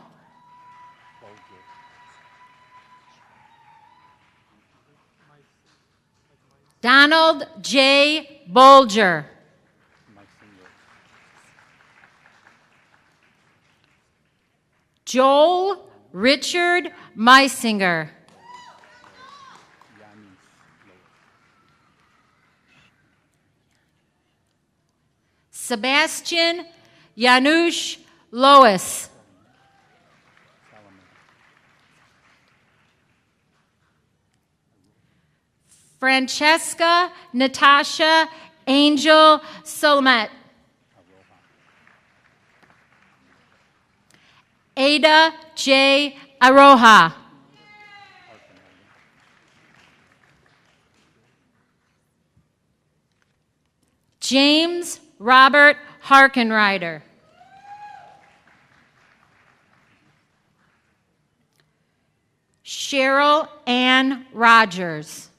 Donald J. Bolger. Joel Richard Meisinger. Sebastian Janusz Lois. Francesca Natasha Angel Solomet. Ada J. Aroha. James Robert Harkenrider. Cheryl Ann Rogers.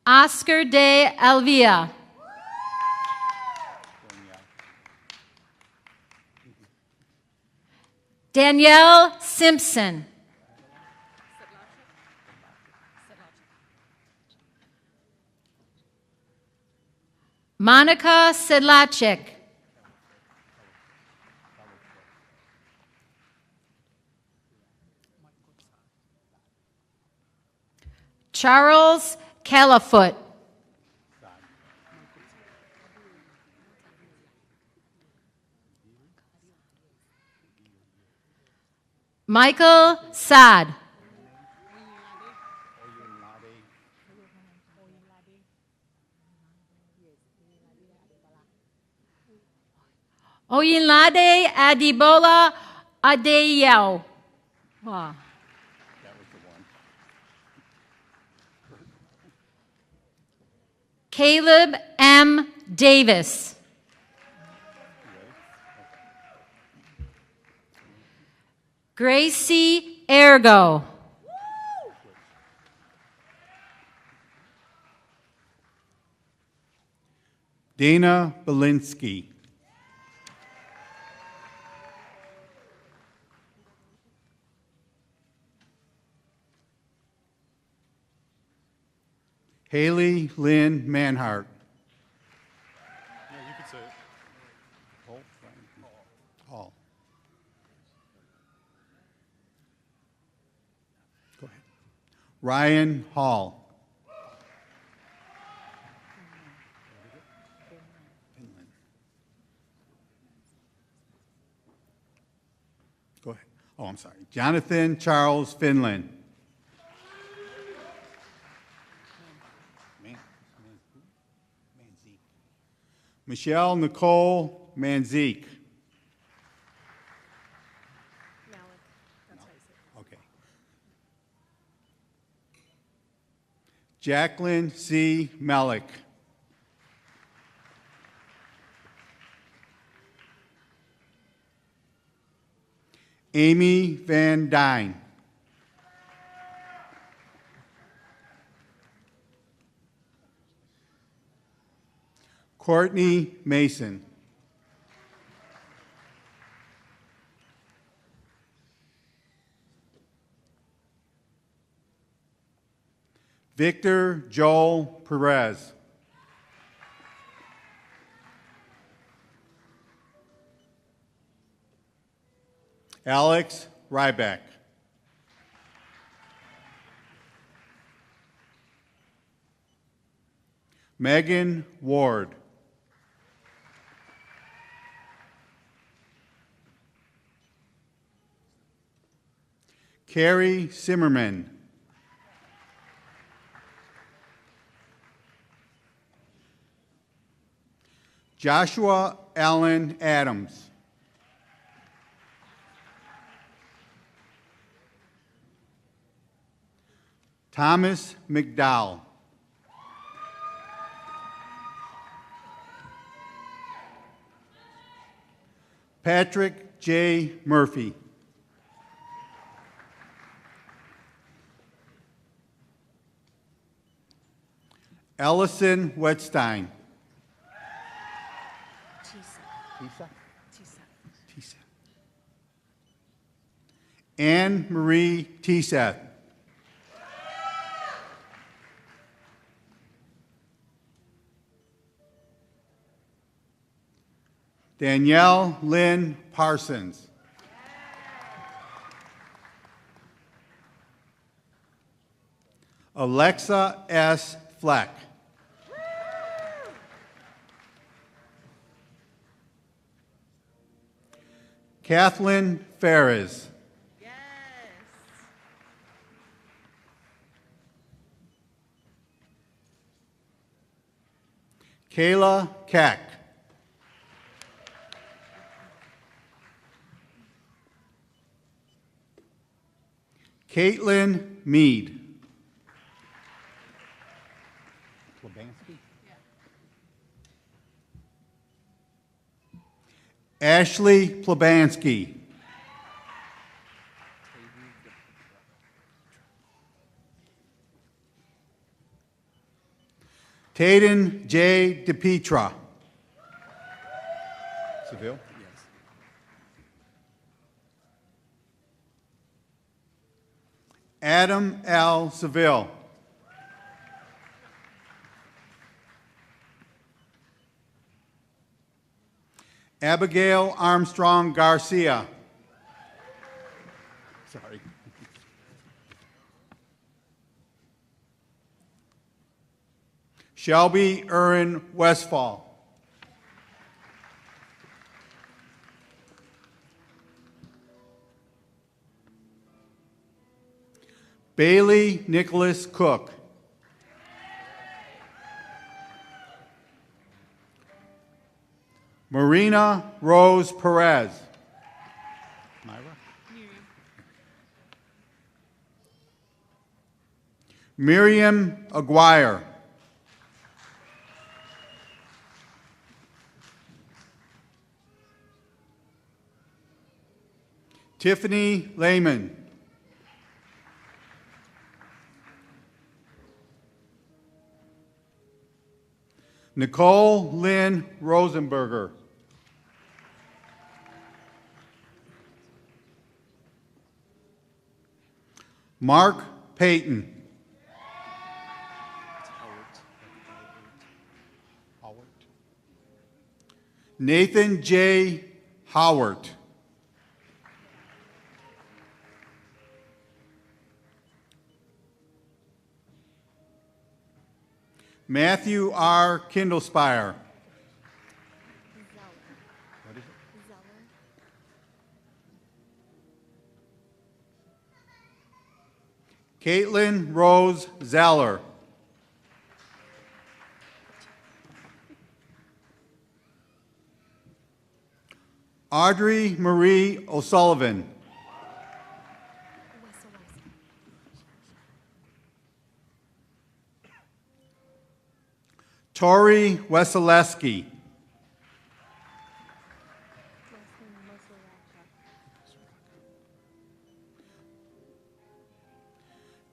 Oscar de Elvia. Danielle Simpson. Monica Sedlacek. Charles Califoot. Michael Saad. Oyinlade Adibola Adeyao. Wow. Caleb M. Davis. Gracie Ergo. Dana Belinsky. Haley Lynn Manhart. Yeah, you could say it. Hall. Go ahead. Ryan Hall. Go ahead. Oh, I'm sorry. Jonathan Charles Finland. Michelle Nicole Manzik. Okay. Jacqueline C. Malik. Amy Van Dyne. Courtney Mason. Victor Joel Perez. Alex Ryback. Megan Ward. Carrie Zimmerman. Joshua Allen Adams. Thomas McDowell. Patrick J. Murphy. Ellison Wetstein. Tisa. Anne Marie Tseth. Danielle Lynn Parsons. Alexa S. Fleck. Kathleen Ferris. Kayla Keck. Caitlin Mead. Ashley Plabansky. Tayden J. DePietra. Seville? Yes. Adam L. Seville. Abigail Armstrong Garcia. Sorry. Shelby Erin Westfall. Bailey Nicholas Cook. Marina Rose Perez. Myra? Miriam Aguirre. Tiffany Lehman. Nicole Lynn Rosenberger. Mark Payton. Nathan J. Howard. Matthew R. Kindlespire. Caitlin Rose Zeller. Audrey Marie O'Sullivan. Tori Weseleski.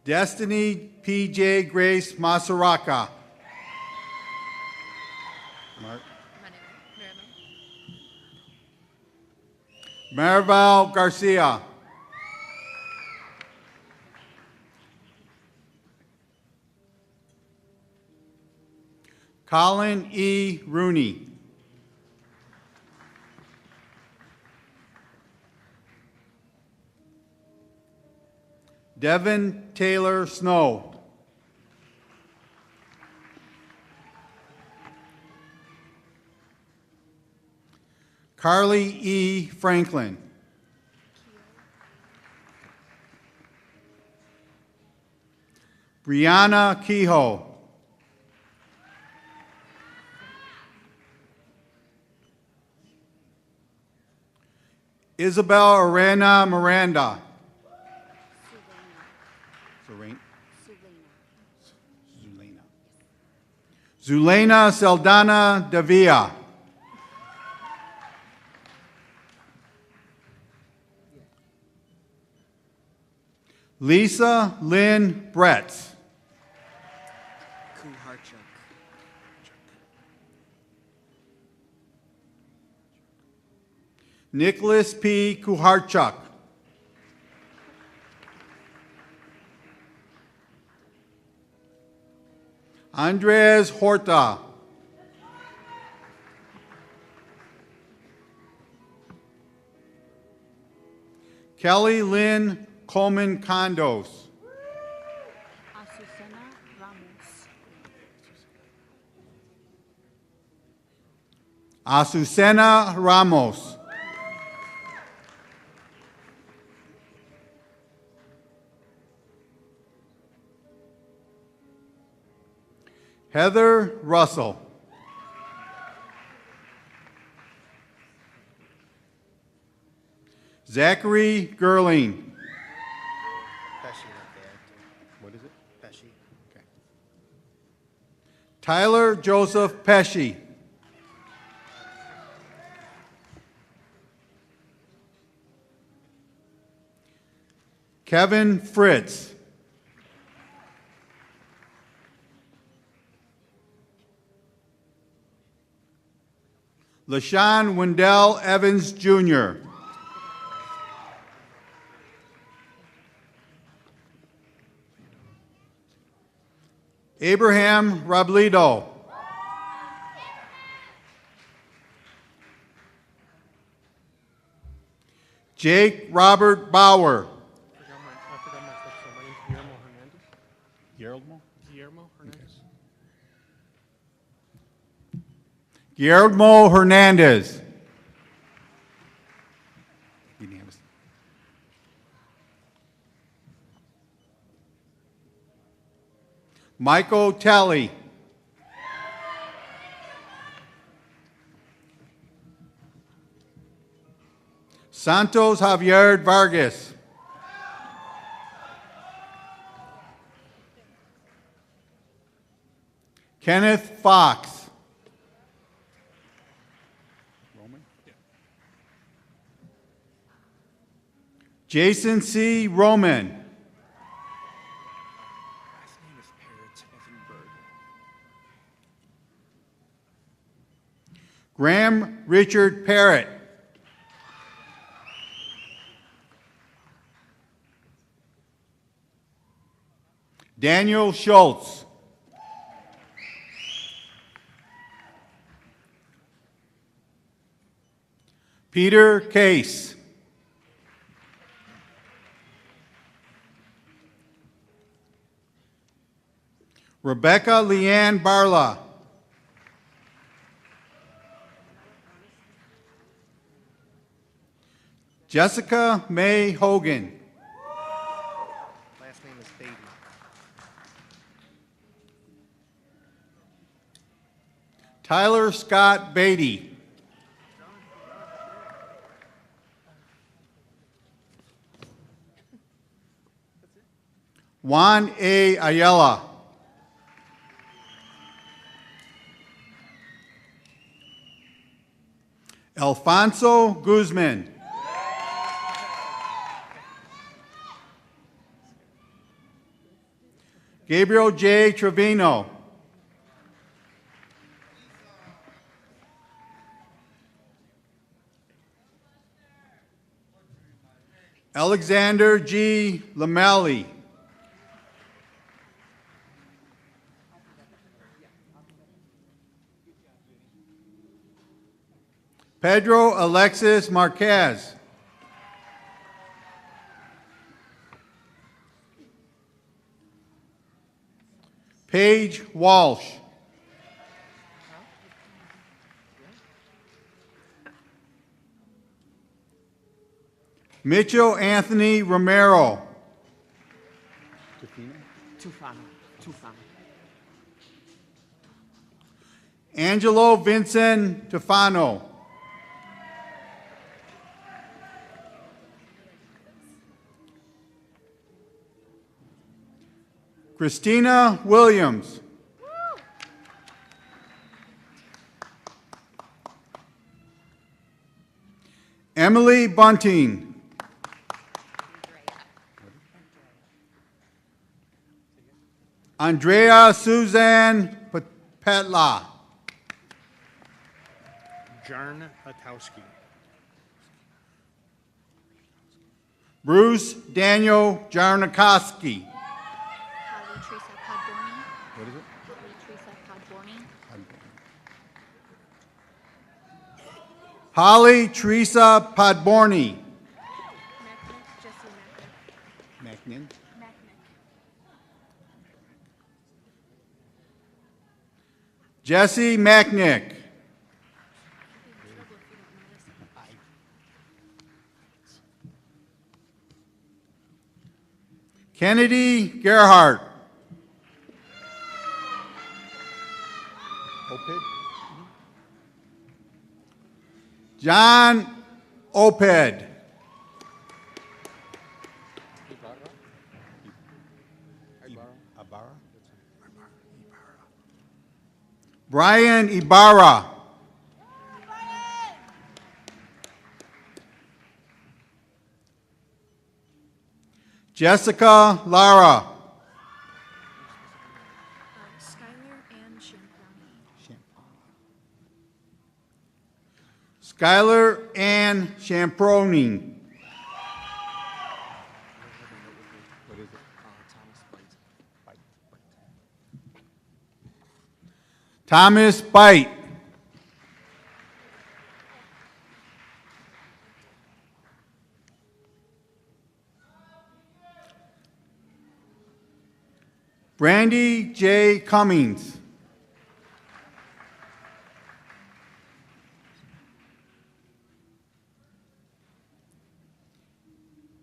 Destiny P.J. Grace Masaraka. Maribel Garcia. Colin E. Rooney. Devin Taylor Snow. Carly E. Franklin. Brianna Kehoe. Isabel Arena Miranda. Zulena Saldana Davia. Lisa Lynn Bretz. Nicholas P. Kuharchuk. Andres Horta. Kelly Lynn Coleman Condos. Azucena Ramos. Heather Russell. Zachary Gerling. What is it? Pesci. Okay. Tyler Joseph Pesci. Kevin Fritz. LaShawn Wendell Evans Jr. Abraham Robledo. Jake Robert Bauer. I forgot my stepson. My name's Guillermo Hernandez. Guillermo Hernandez. Guillermo Hernandez. Michael Talley. Santos Javier Vargas. Kenneth Fox. Roman? Yeah. Jason C. Roman. Graham Richard Parrott. Daniel Schultz. Peter Case. Rebecca Leanne Barla. Jessica May Hogan. Last name is Beatty. Tyler Scott Beatty. Juan A. Ayala. Alfonso Guzman. Gabriel J. Trevino. Alexander G. Lamalley. Pedro Alexis Marquez. Paige Walsh. Mitchell Anthony Romero. Tufano. Angelo Vincent Tufano. Christina Williams. Emily Bunting. Andrea Suzanne Petla. Jarn Atowski. Bruce Daniel Jarnakowski. What is it? Holly Teresa Podborny. Jesse Macknick. Kennedy Gerhardt. John Oped. Brian Ibarra. Jessica Lara. Skylar Ann Champroni. Thomas Bite. Brandy J. Cummings.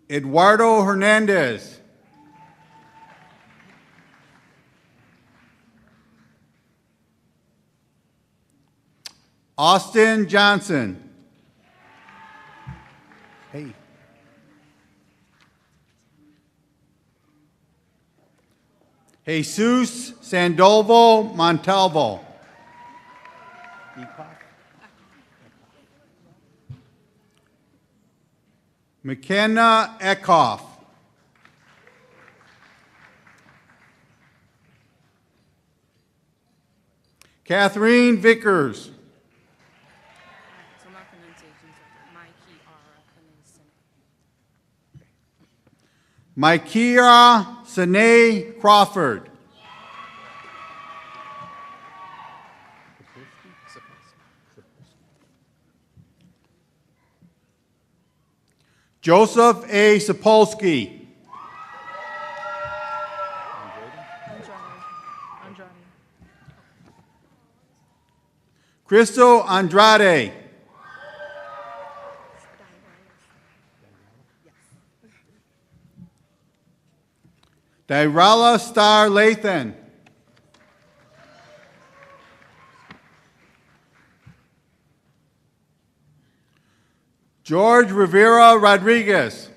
Eduardo Hernandez. Austin Johnson. Hey. Jesus Sandoval Montalvo. McKenna Eckhoff. Catherine Vickers. Mykira Sine Crawford. Joseph A. Sapolsky. Crystal Andrade. Dairala Star Lathan. George Rivera Rodriguez.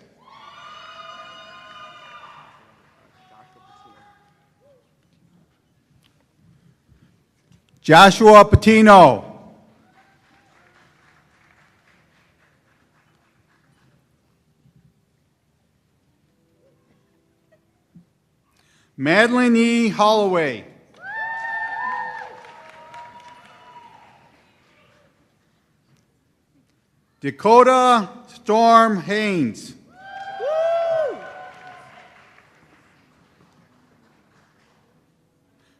Joshua Patino. Madeline E. Holloway. Dakota Storm Haynes.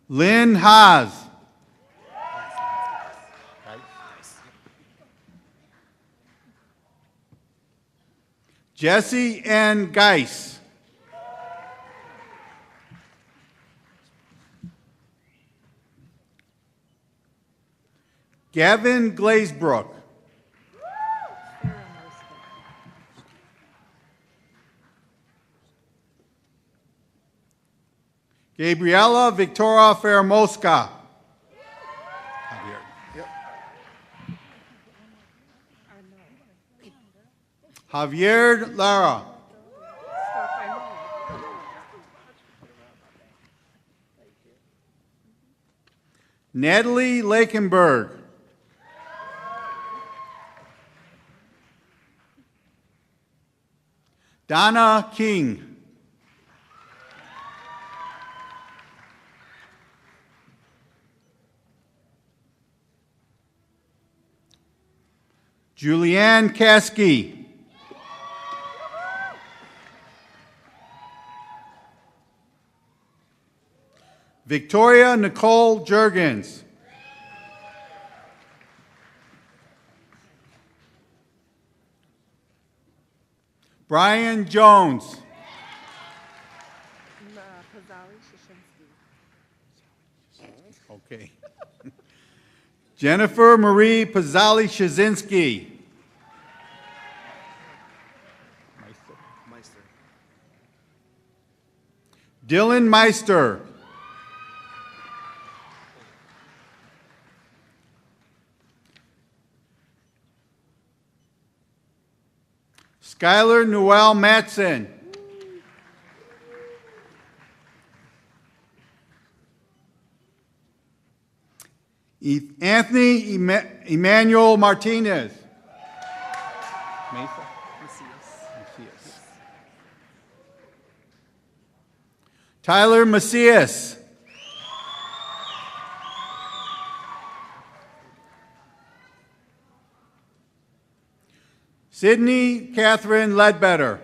Lynn Haas. Jesse N. Geis. Gavin Glazebrook. Gabriela Victoria Fermosca. Javier Lara. Natalie Lakenberg. Donna King. Julianne Caskey. Victoria Nicole Jurgens. Brian Jones. Okay. Jennifer Marie Pizzali-Shazinski. Dylan Meister. Skylar Noel Matson. Anthony Emmanuel Martinez. Mesa? Macias. Tyler Macias. Sydney Catherine Ledbetter.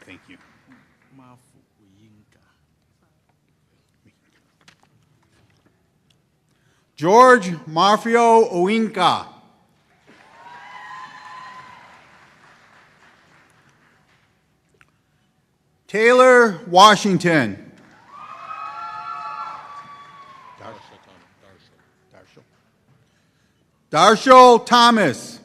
Thank you. George Marfio Owinka. Taylor Washington. Darshel Thomas.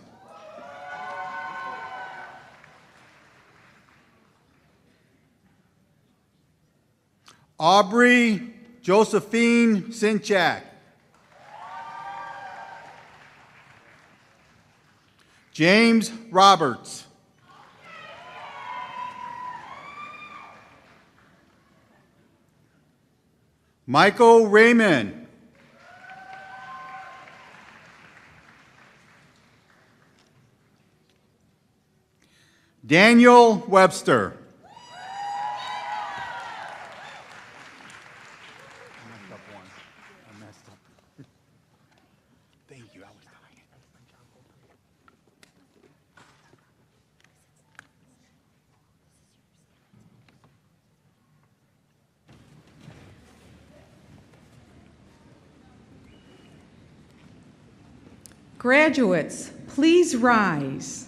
Aubrey Josephine Sinchak. James Roberts. Michael Raymond. Daniel Webster. I messed up. Thank you. I was dying. Graduates, please rise.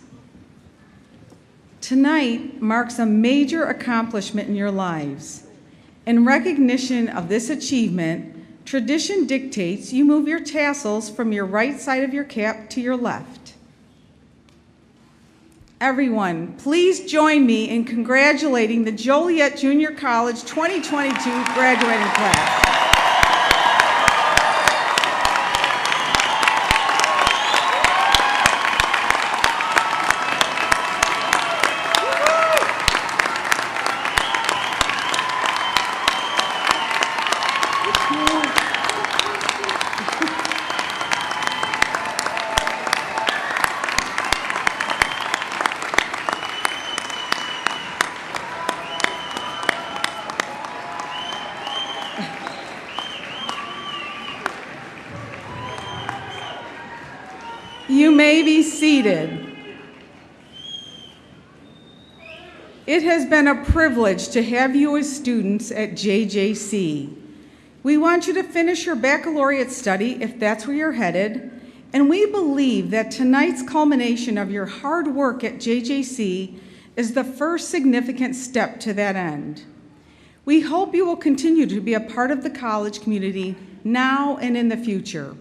Tonight marks a major accomplishment in your lives. In recognition of this achievement, tradition dictates you move your tassels from your right side of your cap to your left. Everyone, please join me in congratulating the Joliet Junior College 2022 graduating class. You may be seated. It has been a privilege to have you as students at JJC. We want you to finish your baccalaureate study if that's where you're headed, and we believe that tonight's culmination of your hard work at JJC is the first significant step to that end. We hope you will continue to be a part of the college community now and in the future.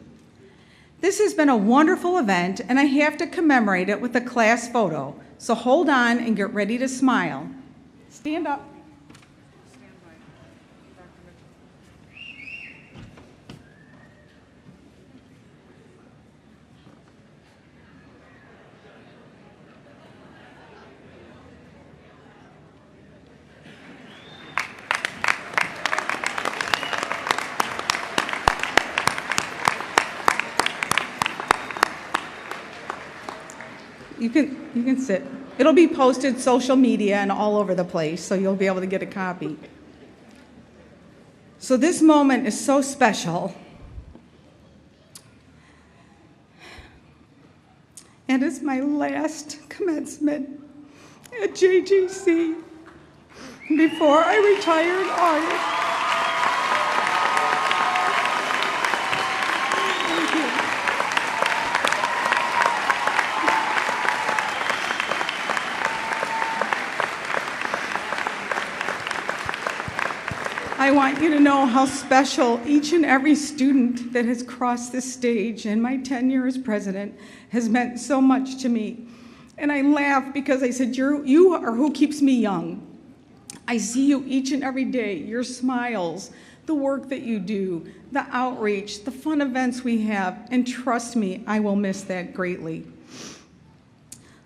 This has been a wonderful event, and I have to commemorate it with a class photo, so hold on and get ready to smile. Stand up. You can sit. It'll be posted social media and all over the place, so you'll be able to get a copy. So this moment is so special. And it's my last commencement at JJC before I retire in August. I want you to know how special each and every student that has crossed this stage in my tenure as president has meant so much to me. And I laugh because I said, you are who keeps me young. I see you each and every day, your smiles, the work that you do, the outreach, the fun events we have, and trust me, I will miss that greatly.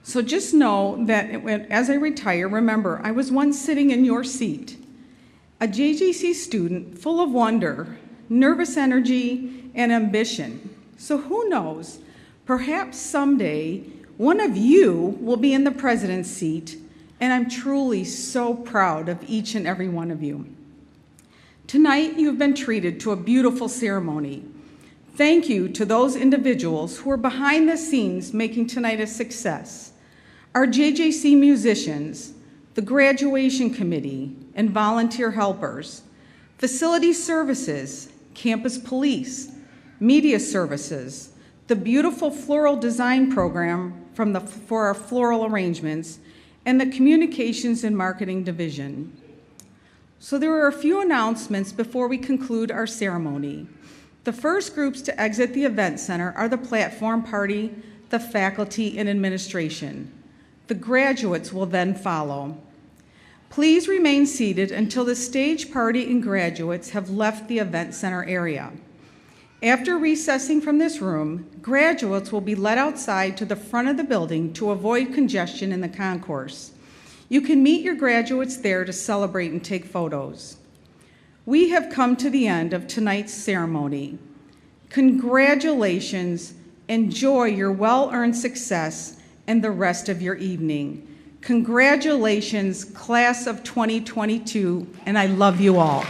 So just know that as I retire, remember, I was once sitting in your seat, a JJC student full of wonder, nervous energy, and ambition. So who knows, perhaps someday one of you will be in the president's seat, and I'm truly so proud of each and every one of you. Tonight, you've been treated to a beautiful ceremony. Thank you to those individuals who are behind the scenes making tonight a success. Our JJC musicians, the graduation committee, and volunteer helpers, facility services, campus police, media services, the beautiful floral design program for our floral arrangements, and the communications and marketing division. So there are a few announcements before we conclude our ceremony. The first groups to exit the event center are the platform party, the faculty, and administration. The graduates will then follow. Please remain seated until the stage party and graduates have left the event center area. After recessing from this room, graduates will be led outside to the front of the building to avoid congestion in the concourse. You can meet your graduates there to celebrate and take photos. We have come to the end of tonight's ceremony. Congratulations, enjoy your well-earned success and the rest of your evening. Congratulations, class of 2022, and I love you all.